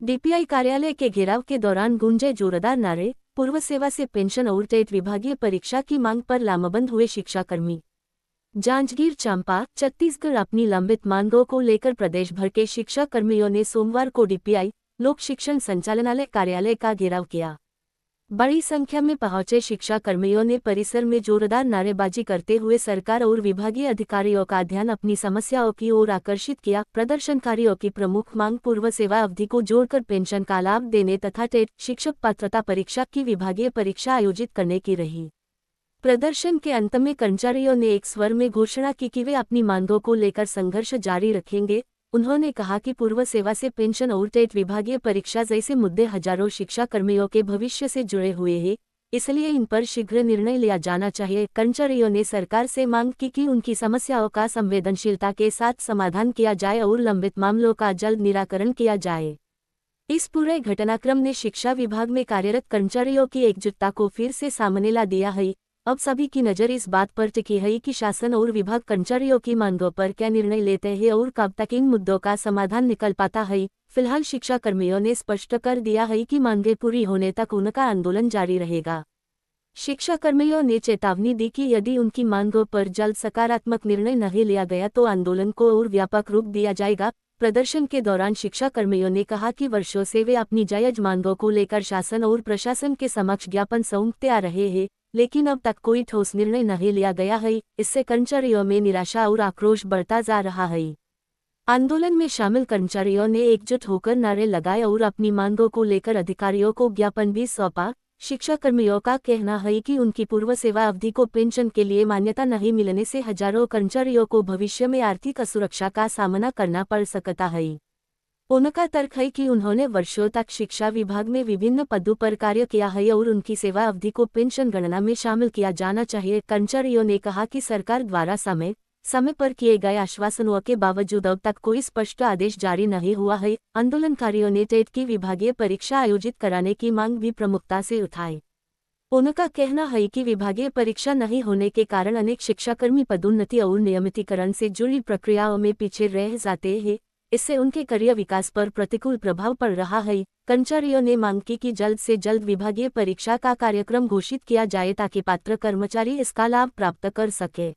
DPI कार्यालय के घेराव के दौरान गूंजे जोरदार नारे। पूर्व सेवा से पेंशन और टेट विभागीय परीक्षा की मांग पर लामबंद हुए शिक्षाकर्मी। जांजगीर चांपा, छत्तीसगढ़। अपनी लंबित मांगों को लेकर प्रदेश भर के शिक्षाकर्मियों ने सोमवार को डीपीआई लोक शिक्षण संचालनालय कार्यालय का घेराव किया। बड़ी संख्या में पहुंचे शिक्षाकर्मियों ने परिसर में जोरदार नारेबाजी करते हुए सरकार और विभागीय अधिकारियों का ध्यान अपनी समस्याओं की ओर आकर्षित किया। प्रदर्शनकारियों की प्रमुख मांग पूर्व सेवा अवधि को जोड़कर पेंशन का लाभ देने तथा टेट शिक्षक पात्रता परीक्षा की विभागीय परीक्षा आयोजित करने की रही। प्रदर्शन के अंत में कर्मचारियों ने एक स्वर में घोषणा की कि वे अपनी मांगों को लेकर संघर्ष जारी रखेंगे। उन्होंने कहा कि पूर्व सेवा से पेंशन और टेट विभागीय परीक्षा जैसे मुद्दे हजारों शिक्षाकर्मियों के भविष्य से जुड़े हुए हैं, इसलिए इन पर शीघ्र निर्णय लिया जाना चाहिए। कर्मचारियों ने सरकार से मांग की कि उनकी समस्याओं का संवेदनशीलता के साथ समाधान किया जाए और लंबित मामलों का जल्द निराकरण किया जाए। इस पूरे घटनाक्रम ने शिक्षा विभाग में कार्यरत कर्मचारियों की एकजुटता को फिर से सामने ला दिया है। अब सभी की नज़र इस बात पर टिकी है कि शासन और विभाग कर्मचारियों की मांगों पर क्या निर्णय लेते हैं और कब तक इन मुद्दों का समाधान निकल पाता है। फिलहाल शिक्षाकर्मियों ने स्पष्ट कर दिया है कि मांगें पूरी होने तक उनका आंदोलन जारी रहेगा। शिक्षाकर्मियों ने चेतावनी दी कि यदि उनकी मांगों पर जल्द सकारात्मक निर्णय नहीं लिया गया तो आंदोलन को और व्यापक रूप दिया जाएगा। प्रदर्शन के दौरान शिक्षाकर्मियों ने कहा कि वर्षों से वे अपनी जायज मांगों को लेकर शासन और प्रशासन के समक्ष ज्ञापन सौंपते आ रहे हैं, लेकिन अब तक कोई ठोस निर्णय नहीं लिया गया है। इससे कर्मचारियों में निराशा और आक्रोश बढ़ता जा रहा है। आंदोलन में शामिल कर्मचारियों ने एकजुट होकर नारे लगाए और अपनी मांगों को लेकर अधिकारियों को ज्ञापन भी सौंपा। शिक्षाकर्मियों का कहना है कि उनकी पूर्व सेवा अवधि को पेंशन के लिए मान्यता नहीं मिलने से हजारों कर्मचारियों को भविष्य में आर्थिक असुरक्षा का सामना करना पड़ सकता है। उनका तर्क है कि उन्होंने वर्षों तक शिक्षा विभाग में विभिन्न पदों पर कार्य किया है और उनकी सेवा अवधि को पेंशन गणना में शामिल किया जाना चाहिए। कर्मचारियों ने कहा कि सरकार द्वारा समय पर किए गए आश्वासनों के बावजूद अब तक कोई स्पष्ट आदेश जारी नहीं हुआ है। आंदोलनकारियों ने टेट की विभागीय परीक्षा आयोजित कराने की मांग भी प्रमुखता से उठाई। उनका कहना है कि विभागीय परीक्षा नहीं होने के कारण अनेक शिक्षाकर्मी पदोन्नति और नियमितीकरण से जुड़ी प्रक्रियाओं में पीछे रह जाते हैं। इससे उनके करियर विकास पर प्रतिकूल प्रभाव पड़ रहा है। कर्मचारियों ने मांग की कि जल्द से जल्द विभागीय परीक्षा का कार्यक्रम घोषित किया जाए ताकि पात्र कर्मचारी इसका लाभ प्राप्त कर सके।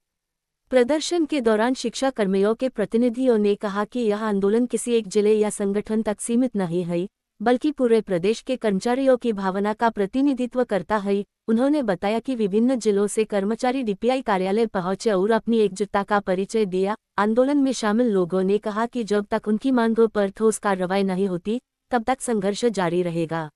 प्रदर्शन के दौरान शिक्षाकर्मियों के प्रतिनिधियों ने कहा कि यह आंदोलन किसी एक जिले या संगठन तक सीमित नहीं है, बल्कि पूरे प्रदेश के कर्मचारियों की भावना का प्रतिनिधित्व करता है। उन्होंने बताया कि विभिन्न जिलों से कर्मचारी डीपीआई कार्यालय पहुंचे और अपनी एकजुटता का परिचय दिया। आंदोलन में शामिल लोगों ने कहा कि जब तक उनकी मांगों पर ठोस कार्रवाई नहीं होती, तब तक संघर्ष जारी रहेगा।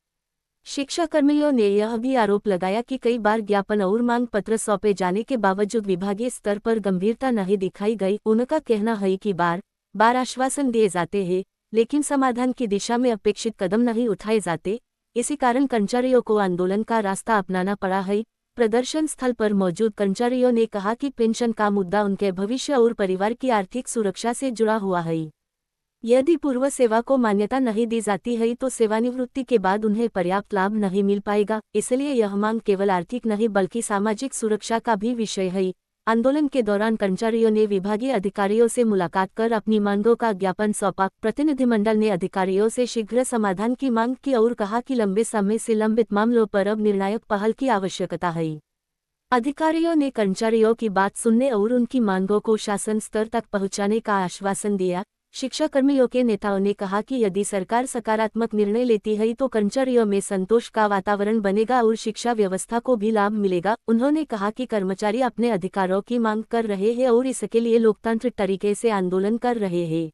शिक्षाकर्मियों ने यह भी आरोप लगाया कि कई बार ज्ञापन और मांग पत्र सौंपे जाने के बावजूद विभागीय स्तर पर गंभीरता नहीं दिखाई गई। उनका कहना है कि बार आश्वासन दिए जाते हैं, लेकिन समाधान की दिशा में अपेक्षित कदम नहीं उठाए जाते। इसी कारण कर्मचारियों को आंदोलन का रास्ता अपनाना पड़ा है। प्रदर्शन स्थल पर मौजूद कर्मचारियों ने कहा कि पेंशन का मुद्दा उनके भविष्य और परिवार की आर्थिक सुरक्षा से जुड़ा हुआ है। यदि पूर्व सेवा को मान्यता नहीं दी जाती है तो सेवानिवृत्ति के बाद उन्हें पर्याप्त लाभ नहीं मिल पाएगा। इसलिए यह मांग केवल आर्थिक नहीं बल्कि सामाजिक सुरक्षा का भी विषय है। आंदोलन के दौरान कर्मचारियों ने विभागीय अधिकारियों से मुलाकात कर अपनी मांगों का ज्ञापन सौंपा। प्रतिनिधिमंडल ने अधिकारियों से शीघ्र समाधान की मांग की और कहा कि लंबे समय से लंबित मामलों पर अब निर्णायक पहल की आवश्यकता है। अधिकारियों ने कर्मचारियों की बात सुनने और उनकी मांगों को शासन स्तर तक पहुंचाने का आश्वासन दिया। शिक्षाकर्मियों के नेताओं ने कहा कि यदि सरकार सकारात्मक निर्णय लेती है तो कर्मचारियों में संतोष का वातावरण बनेगा और शिक्षा व्यवस्था को भी लाभ मिलेगा। उन्होंने कहा कि कर्मचारी अपने अधिकारों की मांग कर रहे हैं और इसके लिए लोकतांत्रिक तरीके से आंदोलन कर रहे हैं।